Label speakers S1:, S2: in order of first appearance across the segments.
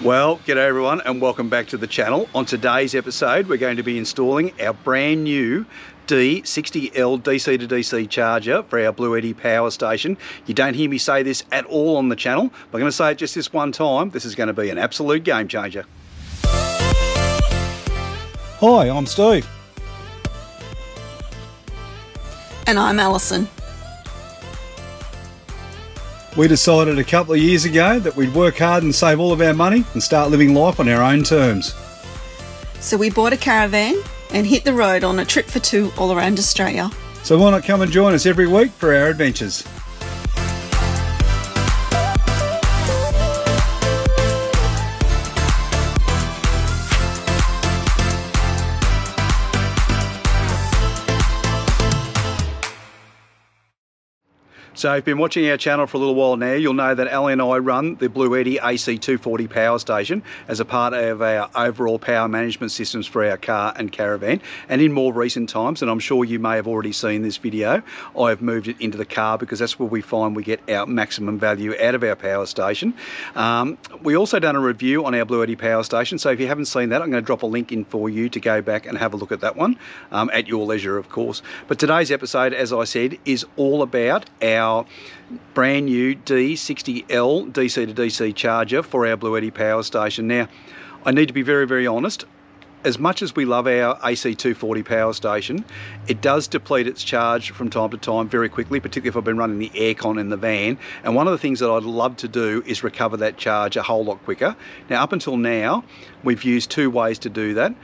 S1: Well, g'day everyone and welcome back to the channel. On today's episode, we're going to be installing our brand new D60L DC to DC charger for our Bluetti power station. You don't hear me say this at all on the channel, but I'm going to say it just this one time. This is going to be an absolute game changer. Hi, I'm Steve.
S2: And I'm Alison.
S1: We decided a couple of years ago that we'd work hard and save all of our money and start living life on our own terms.
S2: So we bought a caravan and hit the road on a trip for two all around Australia.
S1: So why not come and join us every week for our adventures? So if you've been watching our channel for a little while now, you'll know that Ali and I run the Bluetti AC240 power station as a part of our overall power management systems for our car and caravan. And in more recent times, and I'm sure you may have already seen this video, I've moved it into the car because that's where we find we get our maximum value out of our power station. We also done a review on our Bluetti power station, so if you haven't seen that, I'm going to drop a link in for you to go back and have a look at that one at your leisure, of course. But today's episode, as I said, is all about our brand new D60L DC to DC charger for our Bluetti power station. Now, I need to be very, very honest. As much as we love our AC240 power station, it does deplete its charge from time to time very quickly, particularly if I've been running the aircon in the van. And one of the things that I'd love to do is recover that charge a whole lot quicker. Now, up until now, we've used two ways to do that.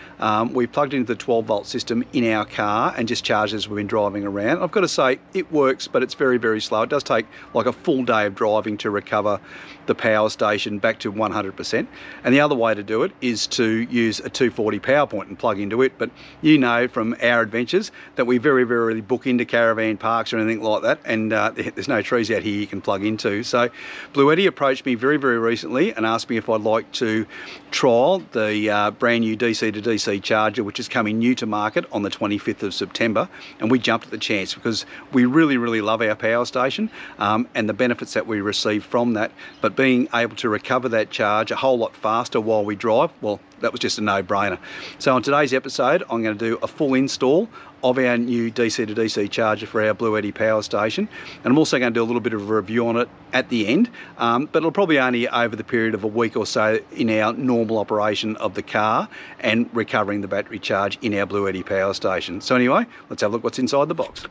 S1: We've plugged into the 12-volt system in our car and just charged as we've been driving around. I've got to say, it works, but it's very, very slow. It does take like a full day of driving to recover the power station back to 100%. And the other way to do it is to use a 240 power point and plug into it. But you know from our adventures that we very, very rarely book into caravan parks or anything like that, and there's no trees out here you can plug into. So Bluetti approached me very, very recently and asked me if I'd like to trial the brand new DC to DC charger, which is coming new to market on the 25th of September. And we jumped at the chance because we really, really love our power station and the benefits that we receive from that. But being able to recover that charge a whole lot faster while we drive, well, that was just a no-brainer. So on today's episode, I'm going to do a full install of our new DC to DC charger for our Bluetti power station. And I'm also going to do a little bit of a review on it at the end, but it'll probably only over the period of a week or so in our normal operation of the car and recovering the battery charge in our Bluetti power station. So anyway, let's have a look what's inside the box.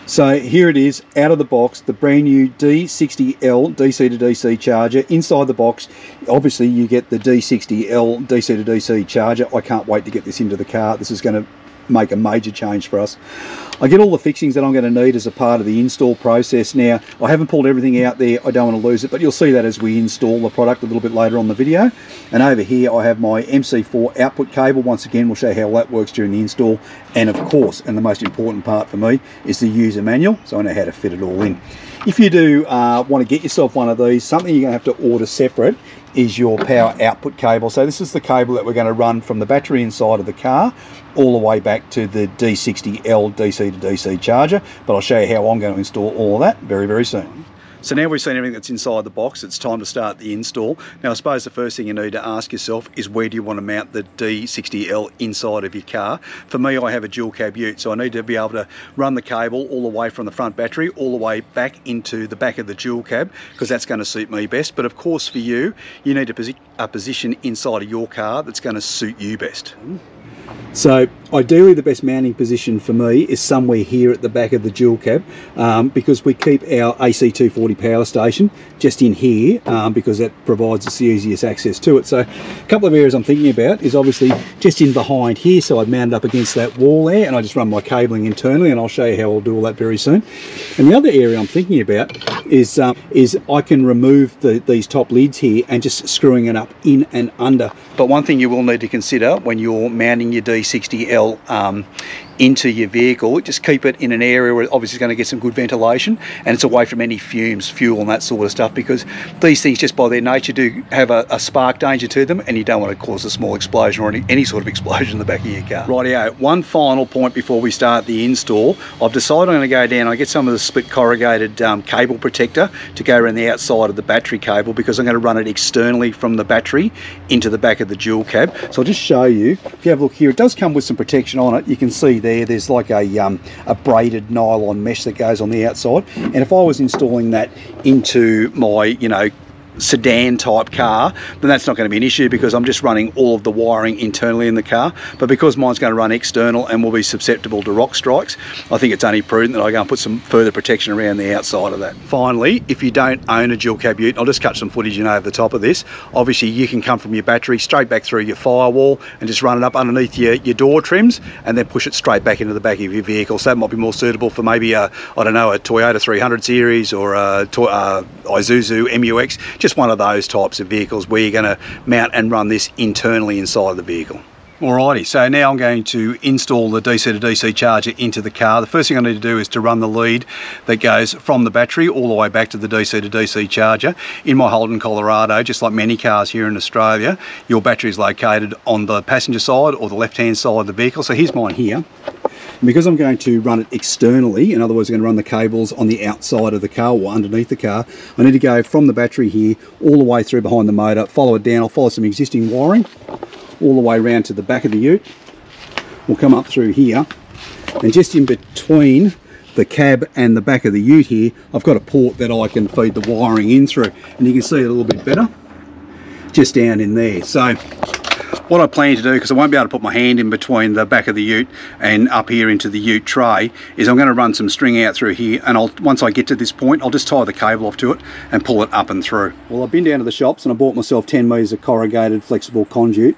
S1: So here it is, out of the box, the brand new D60L DC to DC charger. Inside the box, obviously you get the D60L DC to DC charger. I can't wait to get this into the car. This is going to make a major change for us. I get all the fixings that I'm going to need as a part of the install process. Now, I haven't pulled everything out there, I don't want to lose it, but you'll see that as we install the product a little bit later on the video. And over here I have my MC4 output cable. Once again, we'll show you how that works during the install. And of course, and the most important part for me, is the user manual, so I know how to fit it all in. If you do want to get yourself one of these, something you're going to have to order separate is your power output cable. So this is the cable that we're going to run from the battery inside of the car all the way back to the D60L DC to DC charger, but I'll show you how I'm going to install all of that very, very soon. So now we've seen everything that's inside the box, it's time to start the install. Now I suppose the first thing you need to ask yourself is where do you want to mount the D60L inside of your car? For me, I have a dual cab ute, so I need to be able to run the cable all the way from the front battery all the way back into the back of the dual cab, because that's going to suit me best. But of course for you, you need a position inside of your car that's going to suit you best. So ideally the best mounting position for me is somewhere here at the back of the dual cab, because we keep our AC240 power station just in here because that provides us the easiest access to it. So a couple of areas I'm thinking about is obviously just in behind here, so I'd mount it up against that wall there and I just run my cabling internally, and I'll show you how I'll do all that very soon. And the other area I'm thinking about is I can remove these top lids here and just screwing it up in and under. But one thing you will need to consider when you're mounting your D60L into your vehicle, just keep it in an area where obviously it's going to get some good ventilation, and it's away from any fumes, fuel and that sort of stuff, because these things just by their nature do have a spark danger to them, and you don't want to cause a small explosion or any sort of explosion in the back of your car. Rightio, one final point before we start the install. I've decided I'm going to go down, I get some of the split corrugated cable protector to go around the outside of the battery cable, because I'm going to run it externally from the battery into the back of the dual cab. So I'll just show you. If you have a look here, it does come with some protection on it. You can see there's like a braided nylon mesh that goes on the outside, and if I was installing that into my, you know, sedan type car, then that's not going to be an issue, because I'm just running all of the wiring internally in the car. But because mine's going to run external and will be susceptible to rock strikes, I think it's only prudent that I go and put some further protection around the outside of that. Finally, if you don't own a dual cab ute, I'll just cut some footage in over the top of this. Obviously you can come from your battery straight back through your firewall and just run it up underneath your door trims, and then push it straight back into the back of your vehicle. So that might be more suitable for maybe I don't know, a Toyota 300 series or a Isuzu MUX, just one of those types of vehicles where you're going to mount and run this internally inside the vehicle. Alrighty, so now I'm going to install the DC to DC charger into the car. The first thing I need to do is to run the lead that goes from the battery all the way back to the DC to DC charger. In my Holden, Colorado, just like many cars here in Australia, your battery is located on the passenger side or the left-hand side of the vehicle. So here's mine here. And because I'm going to run it externally, in other words, I'm going to run the cables on the outside of the car or underneath the car, I need to go from the battery here all the way through behind the motor, follow it down. I'll follow some existing wiring all the way around to the back of the ute. We'll come up through here, and just in between the cab and the back of the ute here, I've got a port that I can feed the wiring in through, and you can see it a little bit better just down in there. So what I plan to do, because I won't be able to put my hand in between the back of the ute and up here into the ute tray, is I'm going to run some string out through here, and once I get to this point, I'll just tie the cable off to it and pull it up and through. Well, I've been down to the shops and I bought myself 10 metres of corrugated flexible conduit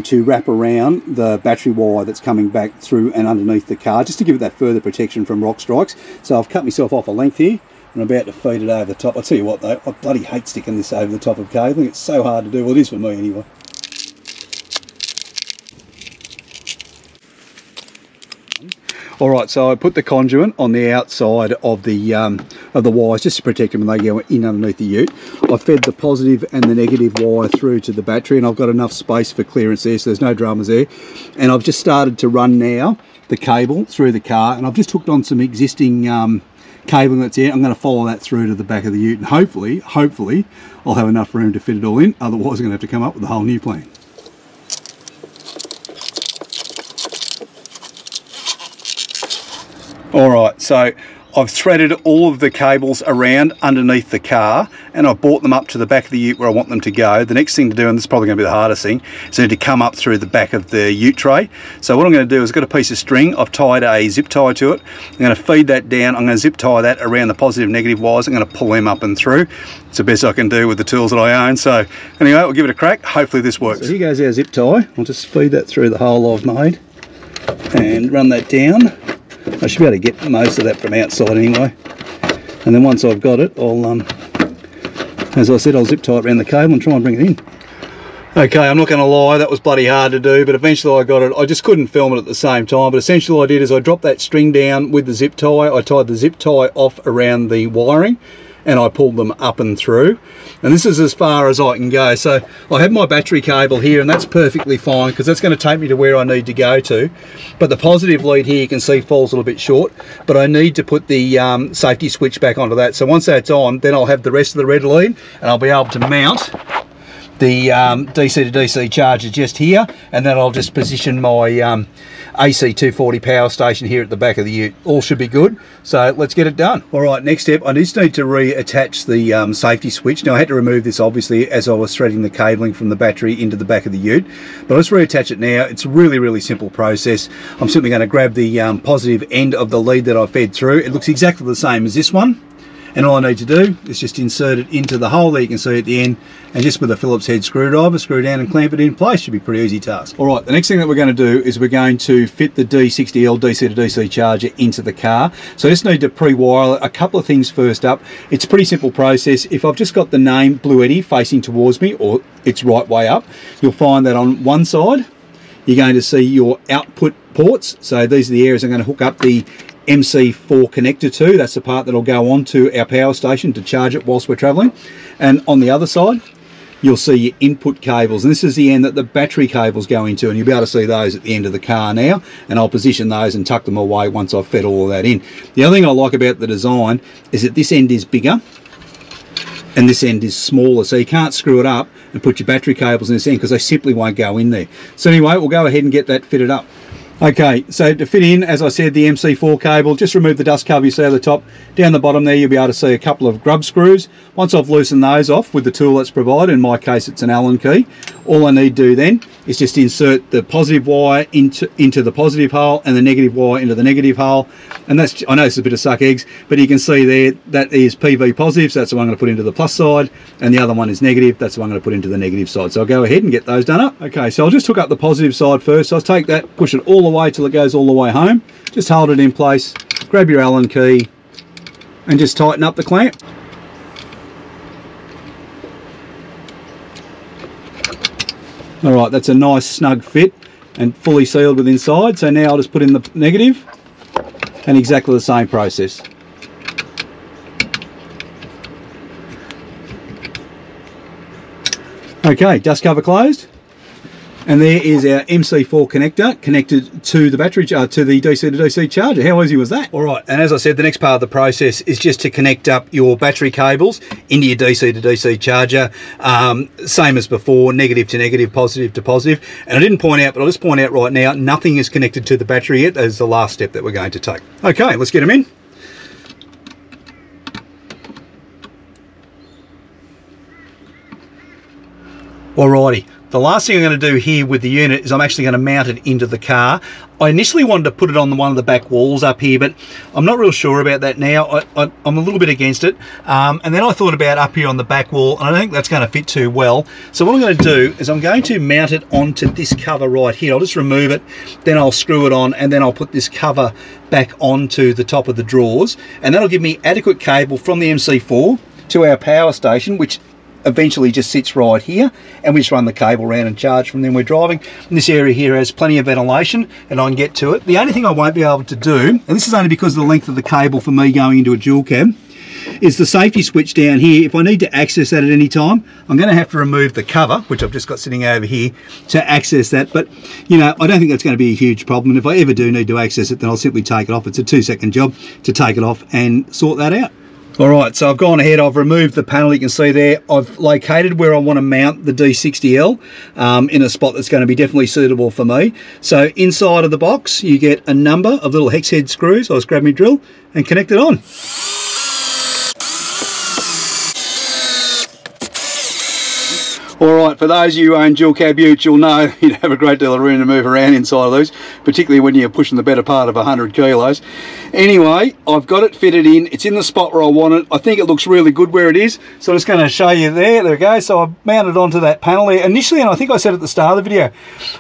S1: to wrap around the battery wire that's coming back through and underneath the car, just to give it that further protection from rock strikes. So I've cut myself off a length here, and I'm about to feed it over the top. I'll tell you what though, I bloody hate sticking this over the top of cabling. It's so hard to do. Well, it is for me anyway. Alright, so I put the conduit on the outside of the wires just to protect them when they go in underneath the ute. I fed the positive and the negative wire through to the battery, and I've got enough space for clearance there, so there's no dramas there. And I've just started to run now the cable through the car, and I've just hooked on some existing cabling that's there. I'm going to follow that through to the back of the ute, and hopefully I'll have enough room to fit it all in. Otherwise I'm going to have to come up with a whole new plan. Alright, so I've threaded all of the cables around underneath the car, and I've brought them up to the back of the ute where I want them to go. The next thing to do, and this is probably going to be the hardest thing, is I need to come up through the back of the ute tray. So what I'm going to do is I've got a piece of string, I've tied a zip tie to it. I'm going to feed that down, I'm going to zip tie that around the positive negative wires. I'm going to pull them up and through. It's the best I can do with the tools that I own. So anyway, we'll give it a crack. Hopefully this works. So here goes our zip tie. I'll just feed that through the hole I've made and run that down. I should be able to get most of that from outside anyway. And then once I've got it, I'll, as I said, I'll zip tie it around the cable and try and bring it in. Okay, I'm not going to lie, that was bloody hard to do, but eventually I got it. I just couldn't film it at the same time, but essentially what I did is I dropped that string down with the zip tie. I tied the zip tie off around the wiring, and I pulled them up and through. And this is as far as I can go. So I have my battery cable here, and that's perfectly fine because that's going to take me to where I need to go to. But the positive lead here, you can see, falls a little bit short, but I need to put the safety switch back onto that. So once that's on, then I'll have the rest of the red lead, and I'll be able to mount the DC to DC charger just here, and then I'll just position my AC 240 power station here at the back of the ute. All should be good, so let's get it done. All right, next step, I just need to reattach the safety switch. Now I had to remove this obviously as I was threading the cabling from the battery into the back of the ute, but let's reattach it now. It's a really simple process. I'm simply going to grab the positive end of the lead that I fed through. It looks exactly the same as this one, and all I need to do is just insert it into the hole there you can see at the end, and just with a Phillips head screwdriver, screw down and clamp it in place. Should be a pretty easy task. All right, the next thing that we're going to do is we're going to fit the D60L DC to DC charger into the car. So I just need to pre-wire a couple of things first up. It's a pretty simple process. If I've just got the name Bluetti facing towards me, or it's right way up, you'll find that on one side you're going to see your output ports. So these are the areas I'm going to hook up the MC4 connector to. That's the part that'll go onto our power station to charge it whilst we're travelling. And on the other side, you'll see your input cables, and this is the end that the battery cables go into, and you'll be able to see those at the end of the car now, and I'll position those and tuck them away once I've fed all of that in. The other thing I like about the design is that this end is bigger and this end is smaller, so you can't screw it up and put your battery cables in this end because they simply won't go in there. So anyway, we'll go ahead and get that fitted up. Okay, so to fit in, as I said, the MC4 cable, just remove the dust cover you see at the top. Down the bottom there, you'll be able to see a couple of grub screws. Once I've loosened those off with the tool that's provided, in my case it's an Allen key, all I need to do then is just insert the positive wire into the positive hole and the negative wire into the negative hole. And that's, I know it's a bit of suck eggs, but you can see there that is PV positive, so that's the one I'm going to put into the plus side, and the other one is negative, that's the one I'm going to put into the negative side. So I'll go ahead and get those done up. Okay, so I'll just hook up the positive side first. So I'll take that, push it all the way till it goes all the way home. Just hold it in place, grab your Allen key, and just tighten up the clamp. Alright, that's a nice snug fit and fully sealed with inside. So now I'll just put in the negative, and exactly the same process. Okay, dust cover closed, and there is our MC4 connector connected to the battery, to the DC to DC charger. How easy was that? All right, and as I said, the next part of the process is just to connect up your battery cables into your DC to DC charger. Same as before, negative to negative, positive to positive. And I didn't point out, but I'll just point out right now, nothing is connected to the battery yet. That is the last step that we're going to take. Okay, let's get them in. Alrighty. The last thing I'm going to do here with the unit is I'm actually going to mount it into the car. I initially wanted to put it on one of the back walls up here, but I'm not real sure about that now. I'm a little bit against it. And then I thought about up here on the back wall, and I don't think that's going to fit too well. So what I'm going to do is I'm going to mount it onto this cover right here. I'll just remove it, then I'll screw it on, and then I'll put this cover back onto the top of the drawers. And that'll give me adequate cable from the MC4 to our power station, which eventually just sits right here, and we just run the cable around and charge from then we're driving. And this area here has plenty of ventilation and I can get to it. The only thing I won't be able to do, and this is only because of the length of the cable for me going into a dual cab, is the safety switch down here. If I need to access that at any time, I'm going to have to remove the cover, which I've just got sitting over here, to access that. But you know, I don't think that's going to be a huge problem, and if I ever do need to access it, then I'll simply take it off. It's a 2-second job to take it off and sort that out. Alright, so I've gone ahead, I've removed the panel. You can see there, I've located where I want to mount the D60L in a spot that's going to be definitely suitable for me. So inside of the box, you get a number of little hex head screws. I'll just grab my drill and connect it on. Alright, for those of you who own dual cab utes, you'll know you'd have a great deal of room to move around inside of those, particularly when you're pushing the better part of 100 kilos. Anyway, I've got it fitted in. It's in the spot where I want it. I think it looks really good where it is. So I'm just going to show you there. There we go. So I've mounted onto that panel there. Initially, and I think I said at the start of the video,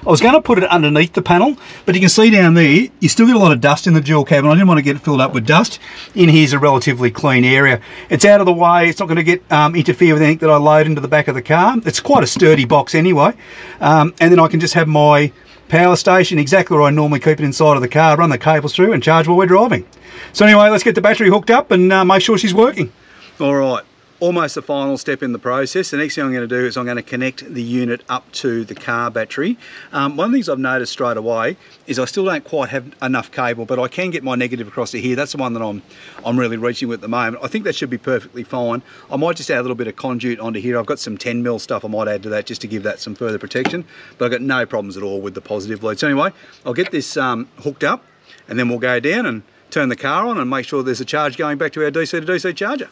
S1: I was going to put it underneath the panel, but you can see down there, you still get a lot of dust in the dual cab, and I didn't want to get it filled up with dust. In here's a relatively clean area. It's out of the way. It's not going to get interfere with anything that I load into the back of the car. It's quite a sturdy box anyway, and then I can just have my power station exactly where I normally keep it inside of the car, run the cables through and charge while we're driving. So anyway, let's get the battery hooked up and make sure she's working. Alright, almost the final step in the process. The next thing I'm going to do is I'm going to connect the unit up to the car battery. One of the things I've noticed straight away is I still don't quite have enough cable, but I can get my negative across to here. That's the one that I'm really reaching with at the moment. I think that should be perfectly fine. I might just add a little bit of conduit onto here. I've got some 10mm stuff I might add to that just to give that some further protection, but I've got no problems at all with the positive lead. So anyway, I'll get this hooked up, and then we'll go down and turn the car on and make sure there's a charge going back to our DC to DC charger.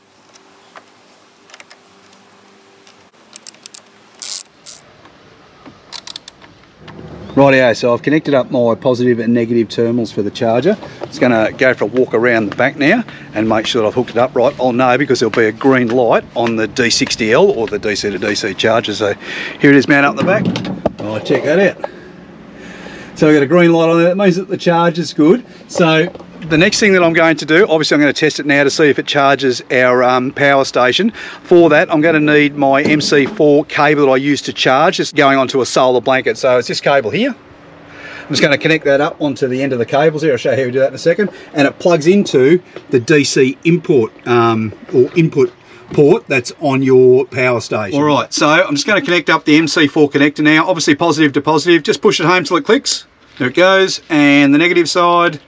S1: Rightio, so I've connected up my positive and negative terminals for the charger. It's going to go for a walk around the back now and make sure that I've hooked it up right. I'll know because there'll be a green light on the D60L or the DC to DC charger. So here it is mounted up the back. I'll check that out. So we've got a green light on there. That means that the charge is good. So the next thing that I'm going to do, obviously I'm going to test it now to see if it charges our power station. For that, I'm going to need my MC4 cable that I use to charge. It's going onto a solar blanket. So it's this cable here. I'm just going to connect that up onto the end of the cables here. I'll show you how we do that in a second. And it plugs into the DC import or input port that's on your power station. All right, so I'm just going to connect up the MC4 connector now. Obviously positive to positive. Just push it home till it clicks. There it goes. And the negative side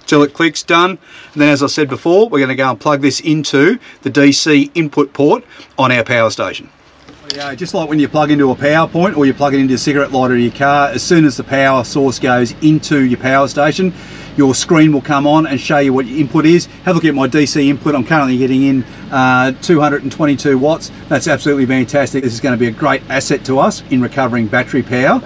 S1: till it clicks, done. And then, as I said before, we're going to go and plug this into the DC input port on our power station. Yeah, just like when you plug into a power point or you plug it into a cigarette lighter in your car, as soon as the power source goes into your power station, your screen will come on and show you what your input is. Have a look at my DC input. I'm currently getting in 222 watts. That's absolutely fantastic. This is going to be a great asset to us in recovering battery power.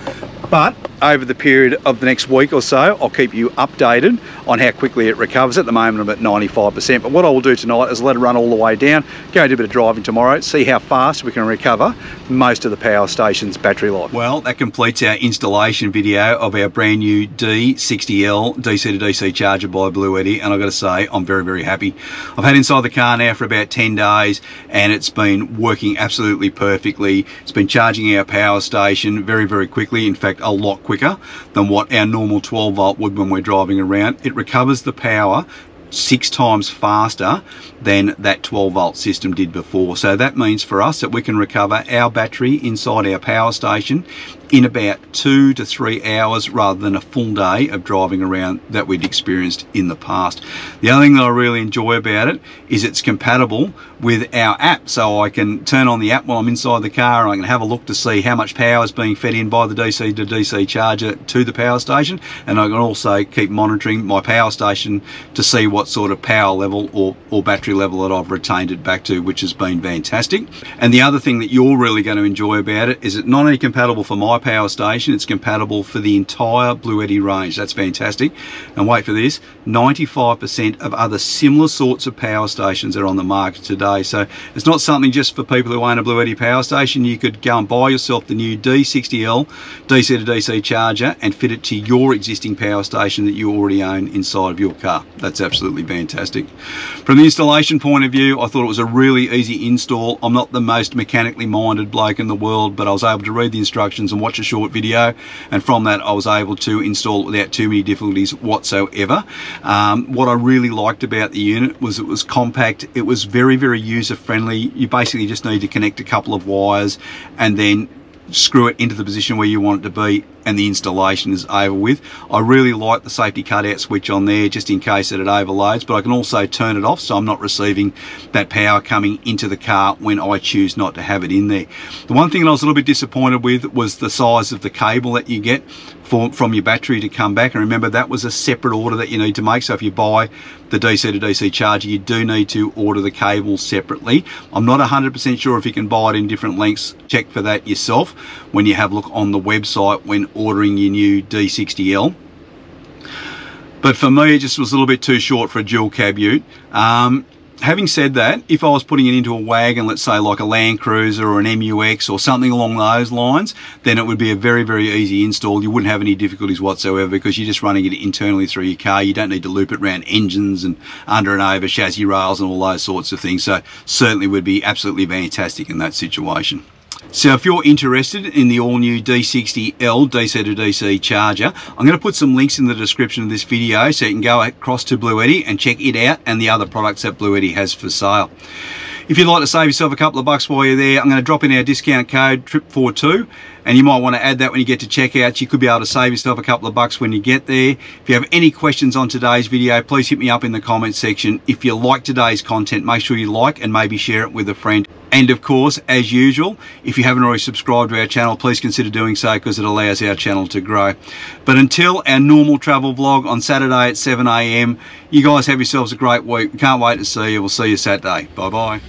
S1: But over the period of the next week or so, I'll keep you updated on how quickly it recovers. At the moment, I'm at 95%. But what I will do tonight is let it run all the way down, go and do a bit of driving tomorrow, see how fast we can recover most of the power station's battery life. Well, that completes our installation video of our brand new D60L DC to DC charger by Bluetti, and I've got to say, I'm very, very happy. I've had inside the car now for about 10 days, and it's been working absolutely perfectly. It's been charging our power station very, very quickly. In fact, a lot quicker than what our normal 12 volt would when we're driving around. It recovers the power 6 times faster than that 12 volt system did before. So that means for us that we can recover our battery inside our power station in about 2 to 3 hours rather than a full day of driving around that we'd experienced in the past. The other thing that I really enjoy about it is it's compatible with our app, so I can turn on the app while I'm inside the car and I can have a look to see how much power is being fed in by the DC to DC charger to the power station, and I can also keep monitoring my power station to see what sort of power level or battery level that I've retained it back to, which has been fantastic. And the other thing that you're really going to enjoy about it is it's not only compatible for my power station, it's compatible for the entire Bluetti range. That's fantastic. And wait for this, 95% of other similar sorts of power stations are on the market today. So it's not something just for people who own a Bluetti power station. You could go and buy yourself the new D60L DC to DC charger and fit it to your existing power station that you already own inside of your car. That's absolutely fantastic. From the installation point of view, I thought it was a really easy install. I'm not the most mechanically minded bloke in the world, but I was able to read the instructions and watch a short video, and from that I was able to install it without too many difficulties whatsoever. What I really liked about the unit was it was compact. It was very, very user friendly. You basically just need to connect a couple of wires and then screw it into the position where you want it to be, and the installation is over with. I really like the safety cutout switch on there just in case that it overloads, but I can also turn it off so I'm not receiving that power coming into the car when I choose not to have it in there. The one thing that I was a little bit disappointed with was the size of the cable that you get from your battery to come back, and remember that was a separate order that you need to make. So if you buy the DC to DC charger, you do need to order the cable separately. I'm not 100% sure if you can buy it in different lengths. Check for that yourself when you have a look on the website when ordering your new D60L. But for me, it just was a little bit too short for a dual cab ute. Having said that, if I was putting it into a wagon, let's say like a Land Cruiser or an MUX or something along those lines, then it would be a very, very easy install. You wouldn't have any difficulties whatsoever because you're just running it internally through your car. You don't need to loop it around engines and under and over chassis rails and all those sorts of things. So certainly would be absolutely fantastic in that situation. So if you're interested in the all-new D60L DC to DC charger, I'm going to put some links in the description of this video so you can go across to Bluetti and check it out and the other products that Bluetti has for sale. If you'd like to save yourself a couple of bucks while you're there, I'm going to drop in our discount code TRIP42, and you might want to add that when you get to checkout. You could be able to save yourself a couple of bucks when you get there. If you have any questions on today's video, please hit me up in the comments section. If you like today's content, make sure you like and maybe share it with a friend. And of course, as usual, if you haven't already subscribed to our channel, please consider doing so because it allows our channel to grow. But until our normal travel vlog on Saturday at 7 AM, you guys have yourselves a great week. We can't wait to see you. We'll see you Saturday. Bye-bye.